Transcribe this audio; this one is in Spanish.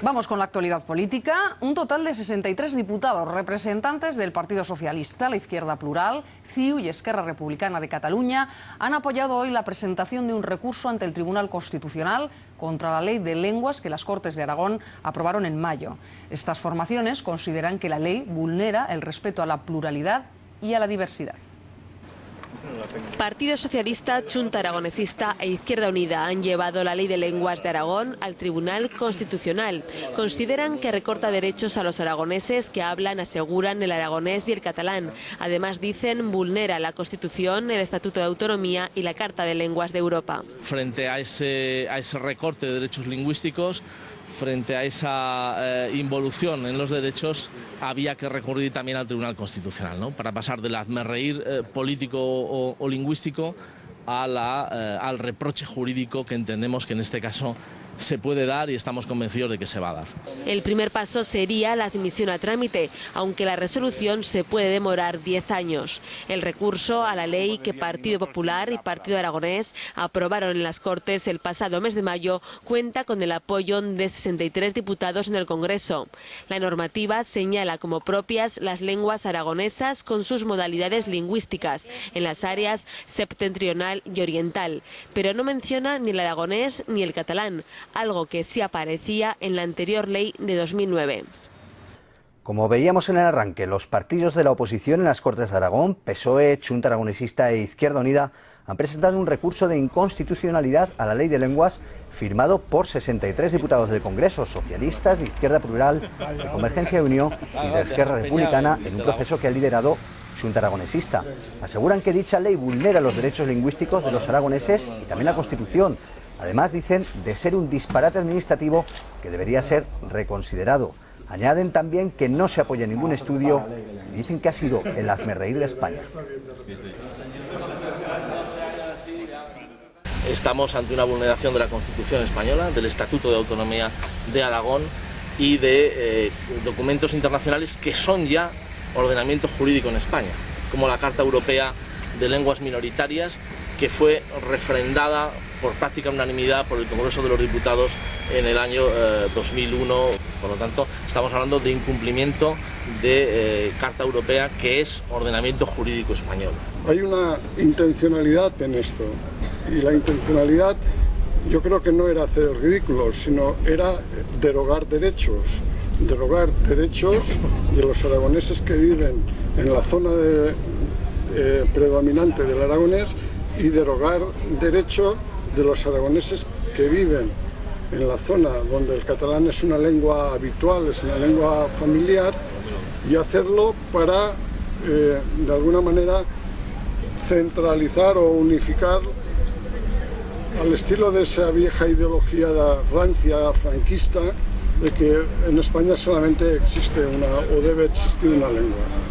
Vamos con la actualidad política. Un total de 63 diputados representantes del Partido Socialista, la Izquierda Plural, CiU y Esquerra Republicana de Cataluña han apoyado hoy la presentación de un recurso ante el Tribunal Constitucional contra la Ley de Lenguas que las Cortes de Aragón aprobaron en mayo. Estas formaciones consideran que la ley vulnera el respeto a la pluralidad y a la diversidad. Partido Socialista, Junta Aragonesista e Izquierda Unida han llevado la Ley de Lenguas de Aragón al Tribunal Constitucional. Consideran que recorta derechos a los aragoneses que hablan, aseguran, el aragonés y el catalán. Además, dicen, vulnera la Constitución, el Estatuto de Autonomía y la Carta de Lenguas de Europa. Frente a ese recorte de derechos lingüísticos, frente a esa involución en los derechos, había que recurrir también al Tribunal Constitucional, ¿no? Para pasar del hazmerreír político o lingüístico al reproche jurídico que entendemos que en este caso se puede dar y estamos convencidos de que se va a dar. El primer paso sería la admisión a trámite, aunque la resolución se puede demorar 10 años. El recurso a la ley que Partido Popular y Partido Aragonés aprobaron en las Cortes el pasado mes de mayo cuenta con el apoyo de 63 diputados en el Congreso. La normativa señala como propias las lenguas aragonesas con sus modalidades lingüísticas en las áreas septentrional y oriental, pero no menciona ni el aragonés ni el catalán, algo que sí aparecía en la anterior ley de 2009. Como veíamos en el arranque, los partidos de la oposición en las Cortes de Aragón, PSOE, Junta Aragonesista e Izquierda Unida, han presentado un recurso de inconstitucionalidad a la Ley de Lenguas firmado por 63 diputados del Congreso, socialistas, de Izquierda Plural, de Convergencia y Unió y de Esquerra Republicana, en un proceso que ha liderado Junta Aragonesista. Aseguran que dicha ley vulnera los derechos lingüísticos de los aragoneses y también la Constitución. Además, dicen, de ser un disparate administrativo que debería ser reconsiderado. Añaden también que no se apoya ningún estudio y dicen que ha sido el hazmerreír de España. Estamos ante una vulneración de la Constitución española, del Estatuto de Autonomía de Aragón y de documentos internacionales que son ya ordenamiento jurídico en España, como la Carta Europea de Lenguas Minoritarias, que fue refrendada por práctica unanimidad por el Congreso de los Diputados en el año 2001. Por lo tanto, estamos hablando de incumplimiento de Carta Europea, que es ordenamiento jurídico español. Hay una intencionalidad en esto, y la intencionalidad yo creo que no era hacer el ridículo, sino era derogar derechos de los aragoneses que viven en la zona predominante del aragonés y derogar derechos de los aragoneses que viven en la zona donde el catalán es una lengua habitual, es una lengua familiar, y hacerlo para, de alguna manera, centralizar o unificar al estilo de esa vieja ideología rancia franquista de que en España solamente existe una o debe existir una lengua.